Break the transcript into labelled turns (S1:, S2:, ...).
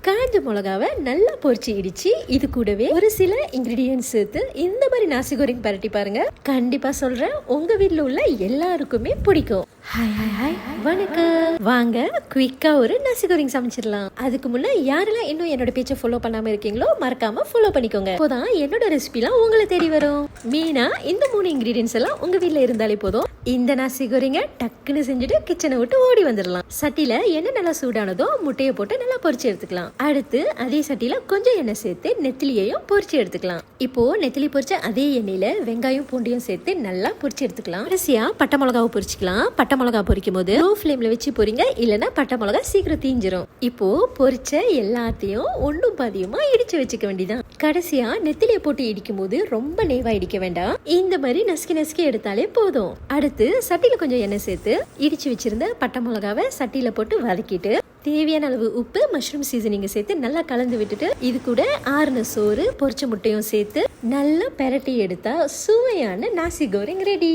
S1: காஞ்ச மிளகாவை நல்லா பொரிச்சு இடிச்சு இது கூடவே ஒரு சில இன்கிரீடியன்ஸ் சேர்த்து இந்த மாதிரி நாசி கோரிங் பரட்டி பாருங்க. கண்டிப்பா சொல்றேன், உங்க வீட்டுல உள்ள எல்லாருக்குமே பிடிக்கும். ஹாய் ஹாய் ஹாய், வணக்கம். வாங்க குயிக்கா ஒரு நசி கோரிங் சமைச்சிடலாம். அதுக்கு முன்ன யாரெல்லாம் இன்னும் என்னோட பேச்சை ஃபாலோ பண்ணாம இருக்கீங்களோ மறக்காம ஃபாலோ பண்ணிக்கோங்க. இப்போதான் என்னோட ரெசிபிலாம் உங்களை தேடி வரும். மீனா இந்த 3 இன்கிரீடியன்ஸ் எல்லாம் உங்க வீட்டுல இருந்தாலே போதும். இந்த நசி கோரிங்க டக்குன்னு செஞ்சுட்டு கிச்சனை விட்டு ஓடி வந்துடலாம். சட்டியில எண்ணெய் நல்லா சூடானதோ முட்டையை போட்டு நல்லா பொரிச்சு எடுத்துக்கலாம். அடுத்து அதே சட்டியில கொஞ்சம் எண்ணெய் சேர்த்து நெத்திலியையும் பொரிச்சு எடுத்துக்கலாம். இப்போ நெத்திலி பொரிச்ச அதே எண்ணெயில வெங்காயம் பூண்டையும் சேர்த்து நல்லா பொரிச்சு எடுத்துக்கலாம். கடைசியா பட்டை மிளகாவை பொரிச்சுக்கலாம். பட்டை மிளகா பொரிக்கும் போது லோ ஃப்ளேம்ல வச்சு பொரிங்க, இல்லைன்னா பட்டை மிளகா சீக்கிரம் தீஞ்சிரும். இப்போ பொரிச்ச எல்லாத்தையும் ஒண்ணும் பாதியமா இடிச்சு வச்சுக்க வேண்டியதான். கடைசியா நெத்திலியை போட்டு இடிக்கும் போது ரொம்ப நேவா இடிக்க வேண்டாம். இந்த மாதிரி நசுக்கி நசுக்கி எடுத்தாலே போதும். அடுத்து சட்டியில கொஞ்சம் எண்ணெய் சேர்த்து இடிச்சு வச்சிருந்த பட்டை மிளகாவை சட்டியில போட்டு வதக்கிட்டு தேவையான அளவு உப்பு, மஷ்ரூம் சீசனிங்க சேர்த்து நல்லா கலந்து விட்டுட்டு இது கூட ஆறுன சோறு பொரிச்ச முட்டையும் சேர்த்து நல்லா பெரட்டி எடுத்தா சுவையான நாசி கோரிங் ரெடி.